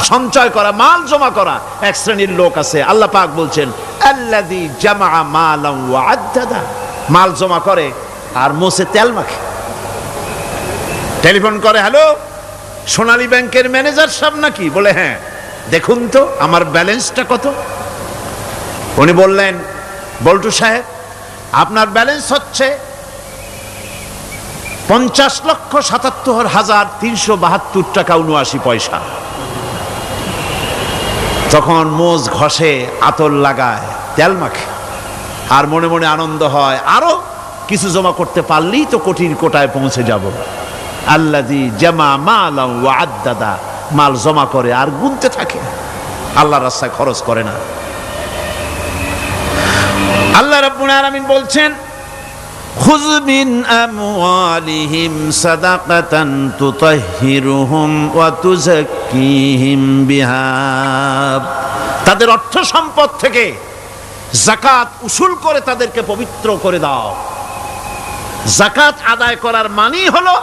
সঞ্চয় করা, মাল জমা করা এক শ্রেণীর লোক আছে। আল্লাহ পাক বলছেন আল্লাযী জামা মালান ওয়া আদ্দাদা, মাল জমা করে আর মোছে তেল মাখে। টেলিফোন করে, হ্যালো সোনালী ব্যাংকের ম্যানেজার সাহেব নাকি? বলে হ্যাঁ, দেখুন তো আমার ব্যালেন্সটা কত। উনি বললেন, বল্টু সাহেব আপনার ব্যালেন্স হচ্ছে 50,77,372 টাকা 79 পয়সা। তখন মোজ ঘষে, আতর লাগায়, তেল মাখে, আর মনে মনে আনন্দ হয়, আরো কিছু জমা করতে পারলেই তো কঠিন কোটায় পৌঁছে যাব। আল্লাযী জামা মালান ওয়া আদ্দাদা, মাল জমা করে আর গুনতে থাকে, আল্লাহর রাস্তায় খরচ করে না। আল্লাহ রাব্বুল আলামিন বলছেন খুয মিন আমওয়ালিহিম সাদাকাতান তুতাহহিরুহুম ওয়া তুযাক্কিহিম বিহা, তাদের অর্থ সম্পদ থেকে যাকাত উসুল করে তাদেরকে পবিত্র করে দাও। যাকাত আদায় করার মানেই হলো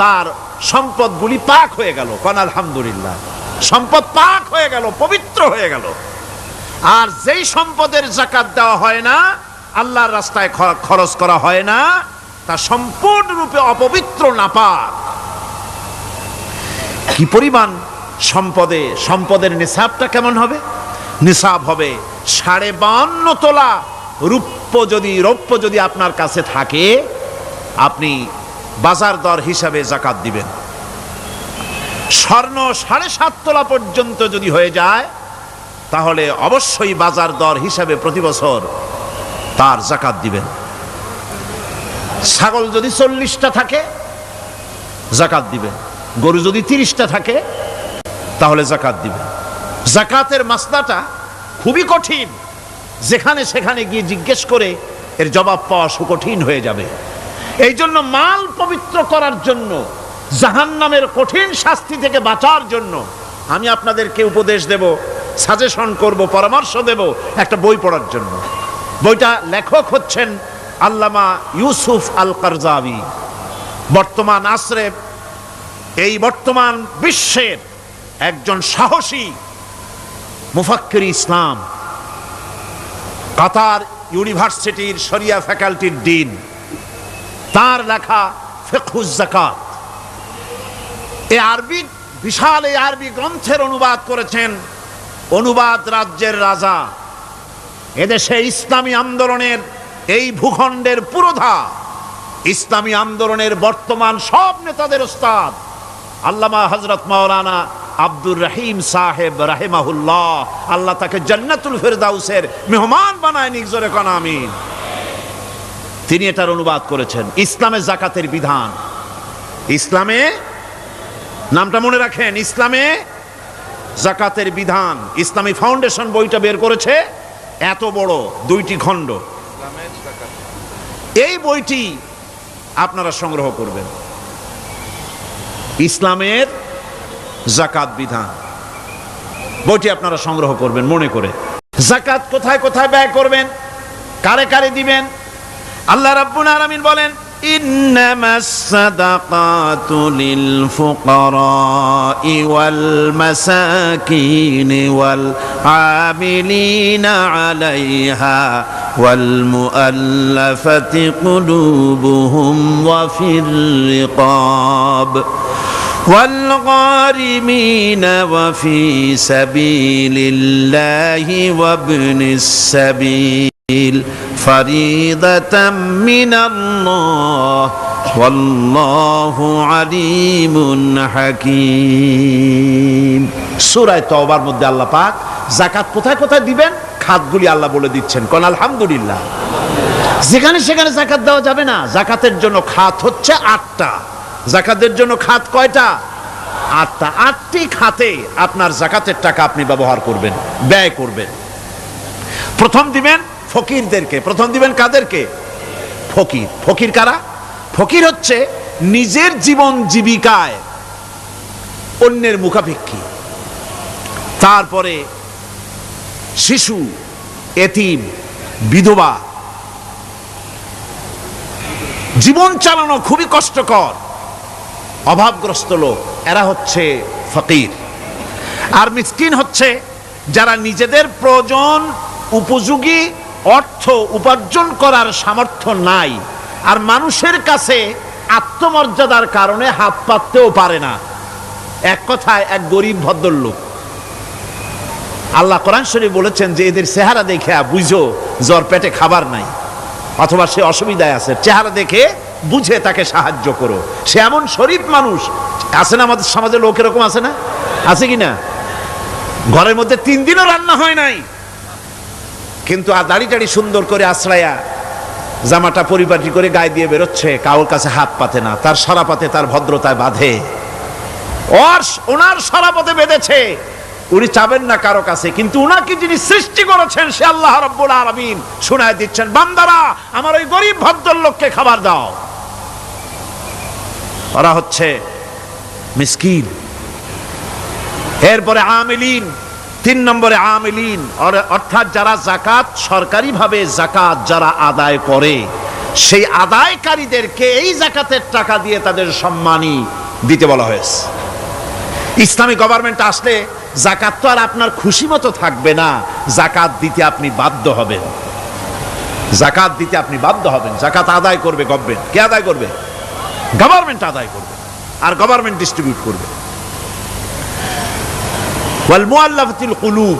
তার সম্পদগুলি পাক হয়ে গেল। কোন আলহামদুলিল্লাহ, সম্পদ পাক হয়ে গেল, পবিত্র হয়ে গেল। আর যেই সম্পদের যাকাত দেওয়া হয় না, আল্লাহর রাস্তায় খরচ করা হয় না, তা সম্পূর্ণরূপে অপবিত্র, নাপাক। কি পরিমাণ সম্পদের নিসাবটা কেমন হবে? নিসাব হবে 52.5 তোলা রৌপ্য যদি আপনার কাছে থাকে, আপনি বাজার দর হিসাবে যাকাত দিবেন। স্বর্ণ 7.5 তোলা পর্যন্ত যদি হয়ে যায়, তাহলে অবশ্যই বাজার দর হিসাবে প্রতি বছর তার যাকাত দিবেন। ছাগল যদি 40টা থাকে যাকাত দিবেন, গরু যদি 30টা থাকে তাহলে যাকাত দিবেন। যাকাতের মাসলাটা খুবই কঠিন, যেখানে সেখানে গিয়ে জিজ্ঞেস করে এর জবাব পাওয়া সুকঠিন হয়ে যাবে। এই জন্য মাল পবিত্র করার জন্য, জাহান্নামের কঠিন শাস্তি থেকে বাঁচার জন্য আমি আপনাদেরকে উপদেশ দেব, সাজেশন করব, পরামর্শ দেব একটা বই পড়ার জন্য। বইটা লেখক হচ্ছেন আল্লামা ইউসুফ আল কারজাবী। বর্তমান আসরে, এই বর্তমান বিশ্বের একজন সাহসী মুফাক্কির ইসলাম, কাতার ইউনিভার্সিটির শরিয়া ফ্যাকাল্টির ডিন। তার লেখা ফিকহুজ যাকাত, বিশাল এই আরবি গ্রন্থের অনুবাদ করেছেন অনুবাদ রাজ্যের রাজা, এদেশে ইসলামী আন্দোলনের, এই ভূখণ্ডের পুরোধা, ইসলামী আন্দোলনের বর্তমান সব নেতাদের ওস্তাদ আল্লামা হযরত মাওলানা আব্দুর রহিম সাহেব রাহিমাহুল্লাহ, আল্লাহ তাকে জান্নাতুল ফেরদাউসের মেহমান বানায় নিক, জোরে কোন আমিন। তিনি এটার অনুবাদ করেছেন ইসলামে যাকাতের বিধান। ইসলামে, নামটা মনে রাখেন, ইসলামে যাকাতের বিধান। ইসলামী ফাউন্ডেশন বইটা বের করেছে, এত বড় 2টি খণ্ড। এই বইটি আপনারা সংগ্রহ করবেন, ইসলামের যাকাত বিধান। বইটি আপনারা সংগ্রহ করবেন মনে করে। যাকাত কোথায় কোথায় ব্যয় করবেন, কারে কারে দিবেন? আল্লাহ রাব্বুল আলামিন বলেন ইন্নামাস সাদাকাতু লিল ফুকারাই ওয়াল মাসাকিন ওয়াল আমিলিনা আলাইহা ওয়াল মুআল্লাফাতি কুলুবুহুম ওয়া ফির রিকাব والغارمين وفي سبيل الله وابن السبيل فريضة من الله والله عليم حكيم। সূরা তাওবার মধ্যে আল্লাহ পাক যাকাত কোথায় কোথায় দিবেন খাতগুলি আল্লাহ বলে দিচ্ছেন। কোন আলহামদুলিল্লাহ। যেখানে সেখানে যাকাত দেওয়া যাবে না। যাকাতের জন্য খাত হচ্ছে 8টা। যাকাতের জন্য খাত কয়টা? 8টা। 8টি খাতে আপনার যাকাতের টাকা আপনি ব্যবহার করবেন, ব্যয় করবেন। প্রথম দিবেন ফকিরদেরকে। প্রথম দিবেন কাদেরকে? ফকির। ফকির কারা? ফকির হচ্ছে নিজের জীবন জীবিকায় অন্যের মুখাপেক্ষী। তারপরে শিশু, এতিম, বিধবা, জীবন চালানো খুবই কষ্টকর, অভাবগ্রস্ত লোক, এরা হচ্ছে ফকির। আর মিসকিন হচ্ছে যারা নিজেদের প্রয়োজন উপযোগী অর্থ উপার্জন করার সামর্থ্য নাই, আর মানুষের কাছে আত্মমর্যাদার কারণে হাত পাততেও পারে না। এক কথায় এক গরিব ভদ্রলোক। আল্লাহ কোরআন শরীফ বলেছেন যে এদের চেহারা দেখে বুঝো জ্বর পেটে খাবার নাই, অথবা সে অসুবিধায় আছে, চেহারা দেখে বুঝে তাকে সাহায্য করো। সে এমন শরীফ মানুষ আছে না আমাদের সমাজে, লোক এরকম আছে না? আছে কি না? ঘরের মধ্যে 3 দিনও রান্না হয় নাই, কিন্তু দাড়ি টাড়ি সুন্দর করে আশ্রয়া জামাটা পরিপাটি করে গায়ে দিয়ে বেরোচ্ছে, কারোর কাছে হাত পাতে না, তার সরাপাতে তার ভদ্রতায় বাঁধে। ওনার সরাপথে বেঁধেছে, উনি চাবেন না কারো কাছে, কিন্তু উনাকে যিনি সৃষ্টি করেছেন সে আল্লাহ রাব্বুল আলামিন শোনায় দিচ্ছেন, বান্দারা আমার ওই গরিব ভদ্রলোককে খাবার দাও। ওরা হচ্ছে মিসকিন। এরপরে আমিলিন, 3 নম্বরে আমিলিন, অর্থাৎ যারা যাকাত সরকারিভাবে যাকাত যারা আদায় করে, সেই আদায়কারীদেরকে এই যাকাতের টাকা দিয়ে তাদের সম্মানী দিতে বলা হয়েছে। ইসলামী গভর্নমেন্ট আসলে যাকাত তো আর আপনার খুশি মতো থাকবে না, যাকাত দিতে আপনি বাধ্য হবেন। যাকাত দিতে আপনি বাধ্য হবেন। যাকাত আদায় করবে গভর্নমেন্ট। কে আদায় করবে? গভর্নমেন্ট আদায় করবে, আর গভর্নমেন্ট ডিস্ট্রিবিউট করবে। ওয়াল মুআল্লাফাতিল কুলুব,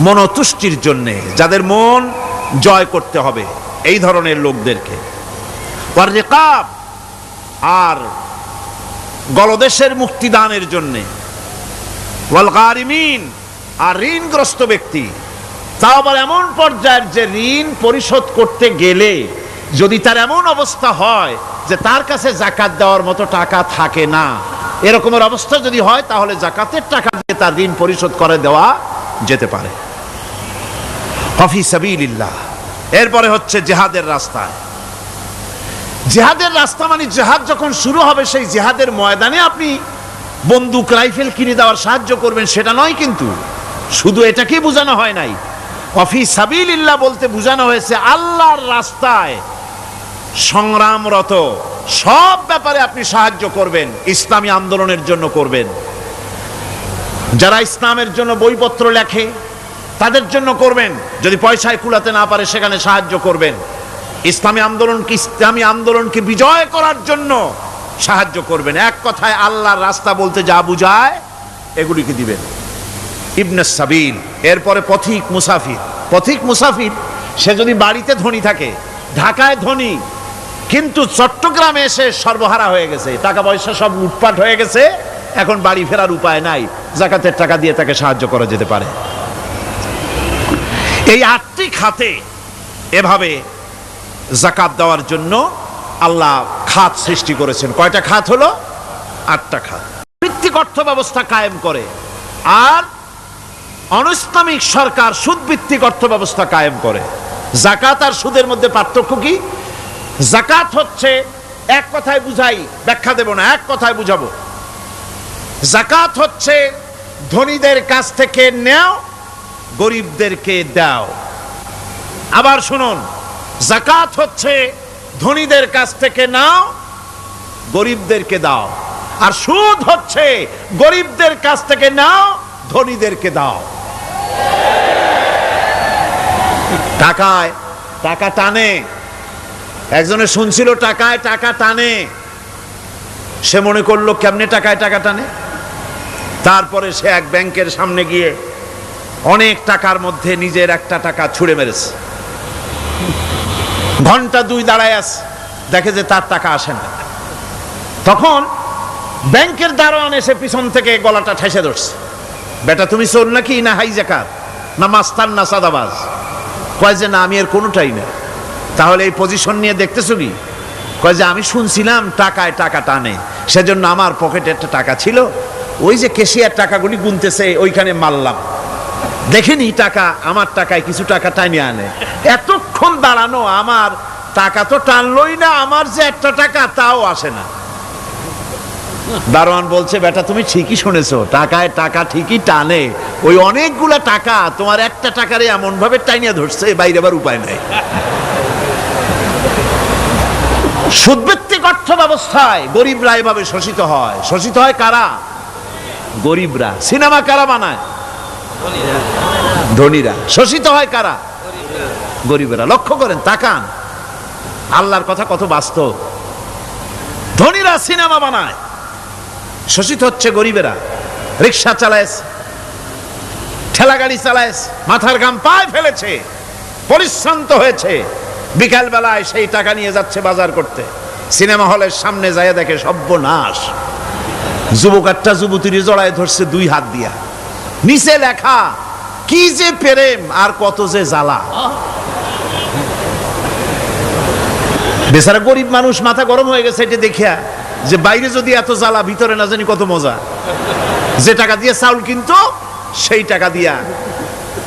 মনতুষ্টির জন্য, যাদের মন জয় করতে হবে এই ধরনের লোকদেরকে। ওয়ার রিকাব, আর গলদেশের মুক্তিদানের জন্য। ওয়াল গারিমিন, আর ঋণগ্রস্ত ব্যক্তি, তাও আবার এমন পর্যায়ের যে ঋণ পরিশোধ করতে গেলে যদি তার এমন অবস্থা হয় যে তার কাছে যাকাত দেওয়ার মতো টাকা থাকে না, এরকমের অবস্থা যদি হয় তাহলে যাকাতের টাকা দিয়ে তার ঋণ পরিশোধ করে দেওয়া যেতে পারে। ফি সাবিলিল্লাহ। এরপরে হচ্ছে জিহাদের রাস্তায়। জিহাদের রাস্তা মানে জিহাদ যখন শুরু হবে সেই জিহাদের ময়দানে আপনি বন্দুক রাইফেল কিনে দেওয়ার সাহায্য করবেন সেটা নয়, কিন্তু শুধু এটাকেই বোঝানো হয় নাই। ফি সাবিলিল্লাহ বলতে বোঝানো হয়েছে আল্লাহর রাস্তায় সংগ্রামরত সব ব্যাপারে আপনি সাহায্য করবেন, ইসলামী আন্দোলনের জন্য করবেন। যারা ইসলামের জন্য বইপত্র লেখে তাদের জন্য করবেন, যদি পয়সায় কুলাতে না পারে সেখানে সাহায্য করবেন। ইসলামী আন্দোলনকে বিজয় করার জন্য সাহায্য করবেন। এক কথায় আল্লাহর রাস্তা বলতে যা বুঝায় এগুলিকে দিবেন। ইবনে সাবিল, এরপরে পথিক মুসাফির। পথিক মুসাফির সে যদি বাড়িতে ধনী থাকে, ঢাকায় ধনী, কিন্তু চট্টগ্রামে এসে সর্বহারা হয়ে গেছে, টাকা পয়সা সব লুটপাট হয়ে গেছে, এখন বাড়ি ফেরার উপায় নাই, যাকাতের টাকা দিয়ে তাকে সাহায্য করা যেতে পারে। এই 8টি খাতে এভাবে যাকাত দেওয়ার জন্য আল্লাহ খাত সৃষ্টি করেছেন। কয়টা খাত হলো? 8টা খাত। ভিত্তিক অর্থ ব্যবস্থা কায়েম করে, আর অনৈসলামিক সরকার সুদ ভিত্তিক অর্থ ব্যবস্থা কায়েম করে। যাকাত আর সুদের মধ্যে পার্থক্য কি? যাকাত হচ্ছে, এক কথায় বুঝাই, ব্যাখ্যা দেব না, এক কথায় বুঝাবো। যাকাত হচ্ছে ধনীদের কাছ থেকে নেও, গরিবদেরকে দাও। আবার শুনুন, যাকাত হচ্ছে ধনীদের কাছ থেকে নাও, গরিবদেরকে দাও। আর সুদ হচ্ছে গরিবদের কাছ থেকে নাও, ধনীদেরকে দাও। টাকায় টাকা টানে। একজনে শুনছিল টাকায় টাকা টানে, সে মনে করলো কেমনে টাকায় টাকা টানে। তারপরে সে এক ব্যাংকের সামনে গিয়ে অনেক টাকার মধ্যে নিজের একটা টাকা ছুঁড়ে মেরেছে। ঘন্টা 2 দাঁড়ায় আছে, দেখে যে তার টাকা আসে না। তখন ব্যাংকের দারোয়ান এসে পিছন থেকে গলাটা ঠেসে ধরছে, বেটা তুমি চোর নাকি, না হাইজাকার, না মাস্তান, না সাদাবাজ? কয় যে না, আমি এর কোনোটাই না। তাহলে এই পজিশন নিয়ে দেখতেছো কি? কয় যে আমি শুনছিলাম টাকায় টাকা টানে, সেজন্য আমার পকেটে একটা টাকা ছিল, ওই যে কেশিয়ার টাকাগুলি গুনতেছে ওইখানে মারলাম, দেখিনি টাকা, আমার টাকায় কিছু টাকা টাইনে আনে। এতক্ষণ দাঁড়ানো, আমার টাকা তো টানলই না, আমার যে একটা টাকা তাও আসে না। দারোয়ান বলছে, বেটা তুমি ঠিকই শুনেছো, টাকায় টাকা ঠিকই টানে, ওই অনেকগুলা টাকা তোমার একটা টাকারে এমন ভাবে টাইনিয়া ধরছে, বাইরে আবার উপায় নাই। সুদভিত্তিক অর্থ ব্যবস্থায় গরিবরা এভাবে শোষিত হয়। শোষিত হয় কারা? গরিবরা। সিনেমা কারা বানায়? ধনীরা। শোষিত হয় কারা? গরিবেরা। লক্ষ্য করেন, তাকান, আল্লাহর কথা কত বাস্তব। ধনীরা সিনেমা বানায়, শোষিত হচ্ছে গরিবেরা। রিক্সা চালায়, ঠেলা গাড়ি চালায়, মাথার ঘাম পায়ে ফেলেছে, পরিশ্রান্ত হয়েছে, বিকাল বেলায় সেই টাকা নিয়ে যাচ্ছে বাজার করতে। সিনেমা হলের সামনে যায় দেখে সর্বনাশ, যুবক একটা যুবতীর জড়ায় ধরছে দুই হাত দিয়া, নিচে লেখা কি যে প্রেম আর কত যে জ্বালা। বেচারা গরিব মানুষ মাথা গরম হয়ে গেছে এটা দেখিয়া, যে বাইরে যদি এত জ্বালা, ভিতরে না জানি কত মজা। যে টাকা দিয়ে চাউল কিনতো সেই টাকা দিয়া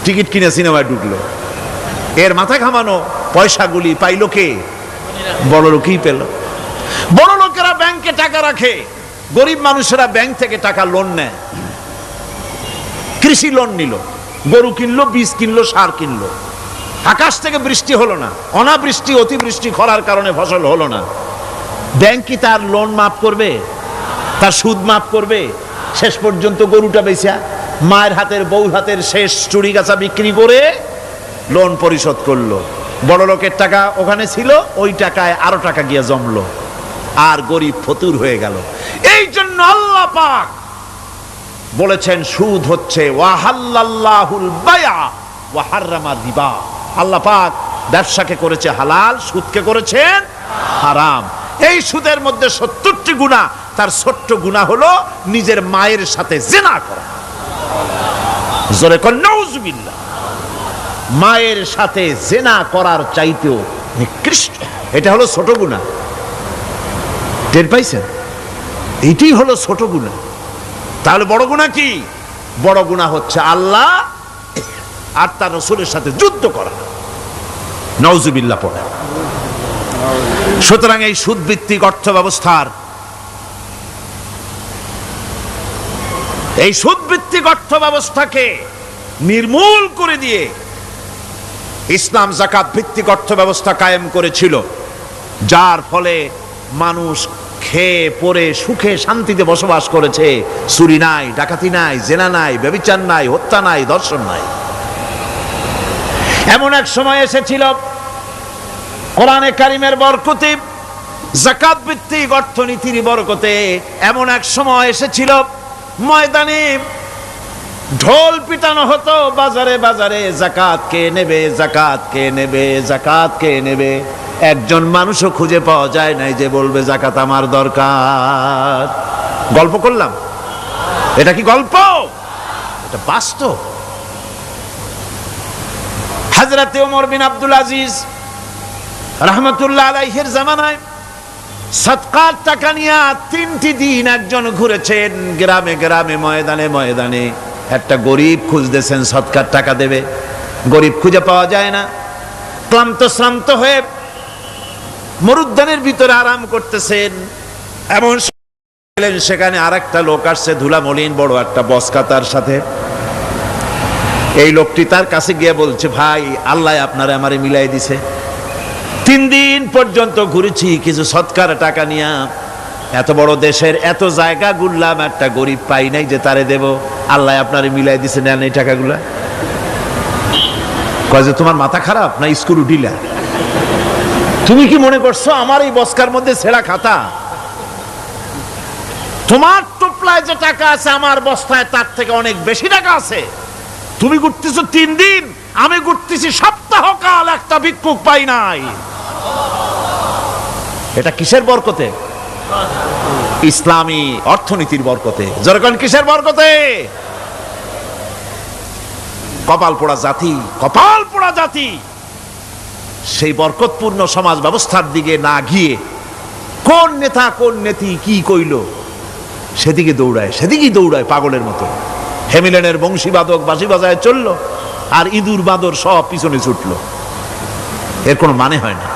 টিকিট কিনে সিনেমায় ঢুকলো। এর মাথা ঘামানো পয়সাগুলি পাইল কে? বড় লোকই পেল। বড় লোকেরা ব্যাংকে টাকা রাখে, গরিব মানুষেরা ব্যাংক থেকে টাকা লোন নেয়। কৃষি লোন নিল, গরু কিনলো, বীজ কিনলো, সার কিনলো। আকাশ থেকে বৃষ্টি হলো না, অনাবৃষ্টি অতিবৃষ্টি খরার কারণে ফসল হলো না। ব্যাংক কি তার লোন মাফ করবে? তার সুদ মাফ করবে? শেষ পর্যন্ত গরুটা বেচা, মায়ের হাতের বউর হাতের শেষ চুরি গাছা বিক্রি করে লোন পরিশোধ করলো। বড় লোকের টাকা ওখানে ছিল, ওই টাকায় আরো টাকা গিয়ে জমলো, আর গরিব ফতুর হয়ে গেল। এই জন্য আল্লাহ পাক বলেছেন সুদ হচ্ছে ওয়াহাল্লাল্লাহুল বায়া ওয়া হাররামা রিবা। আল্লাহ পাক ব্যবসাকে করেছে হালাল, সুদকে করেছেন হারাম। এই সুদের মধ্যে 70টি গুনাহ, তার ছোট্ট গুনাহ হলো নিজের মায়ের সাথে জিনা করা। জোরে কোন নাউজুবিল্লাহ। মায়ের সাথে জিনা করার চাইতেও নিকৃষ্ট, এটা হলো ছোট গুনাহ। টের পাইছেন? এটাই হলো ছোট গুনাহ। তাহলে বড় গুনাহ কি? বড় গুনাহ হচ্ছে আল্লাহ আর তার রাসূলের সাথে যুদ্ধ করা। নাউজুবিল্লাহ পড়ে। সুতরাং এই সুদভিত্তিক অর্থ ব্যবস্থার, এই সুদভিত্তিক অর্থ ব্যবস্থাকে নির্মূল করে দিয়ে ইসলাম যাকাত ভিত্তিক অর্থ ব্যবস্থা কায়েম করেছিল, যার ফলে মানুষ খেয়ে পরে সুখে শান্তিতে বসবাস করেছে। চুরি নাই, ডাকাতি নাই, জেনা নাই, ব্যভিচার নাই, হত্যা নাই, ধর্ষণ নাই। এমন এক সময় এসেছিল কোরআনে কারিমের বরকতে, যাকাত ভিত্তিক অর্থনীতির বরকতে, এমন এক সময় এসেছিল ময়দানে ঢোল পিটানো হতো বাজারে বাজারে, যাকাত কে নেবে, যাকাত কে নেবে, যাকাত কে নেবে। একজন মানুষও খুঁজে পাওয়া যায় নাই যে বলবে যাকাত আমার দরকার। গল্প করলাম? এটা কি গল্প? এটা বাস্তব। হযরত ওমর বিন আব্দুল আজিজ রাহমাতুল্লাহ আলাইহির জামানায় সদকার টাকা নিয়ে 3টি দিন একজন ঘুরেছেন গ্রামে গ্রামে, ময়দানে ময়দানে। একটা গরিব খুঁজতেছেন সদকার টাকা দেবে, গরিব খুঁজে পাওয়া যায় না। ক্লান্ত শ্রান্ত হয়ে মরুদ্যানের ভিতরে আরাম করতেছেন, এমন সেখানে আরেকটা লোক আসছে, ধুলা মলিন বড় একটা বস্কা তার সাথে। এই লোকটি তার কাছে গিয়ে বলছে, ভাই আল্লাহ আপনারে আমারে মিলাই দিছে, 3 দিন পর্যন্ত ঘুরেছি কিছু সদকার টাকা নিয়ে, এত বড় দেশের এত জায়গা ঘুরলাম, একটা গরিব পাই নাই যে তারে দেব, আল্লাহ আপনারে মিলাই দিছে, নেন এই টাকাগুলা। কয় যে তোমার মাথা খারাপ না স্ক্রু ঢিলা? তুমি কি মনে করছো আমার এই বস্কার মধ্যে ছেঁড়া খাতা? তোমার টোপলায় যে টাকা আছে আমার বস্তায় তার থেকে অনেক বেশি টাকা আছে। তুমি ঘুরতেছো 3 দিন, আমি ঘুরতেছি সপ্তাহকাল, একটা ভিক্ষুক পাই নাই। এটা কিসের বরকতে? ইসলামী অর্থনীতির বরকতে। যখন কিসের বরকতে? কপাল পোড়া জাতি, কপাল পোড়া জাতি। সেই বরকতপূর্ণ সমাজ ব্যবস্থার দিকে না গিয়ে কোন নেতা কোন নেত্রী কি কইল সেদিকে দৌড়ায়, সেদিকেই দৌড়ায় পাগলের মতো। হেমিলেনের বংশীবাদক বাঁশি বাজায় চললো, আর ইঁদুর বাঁদর সব পিছনে ছুটলো। এর কোনো মানে হয় না।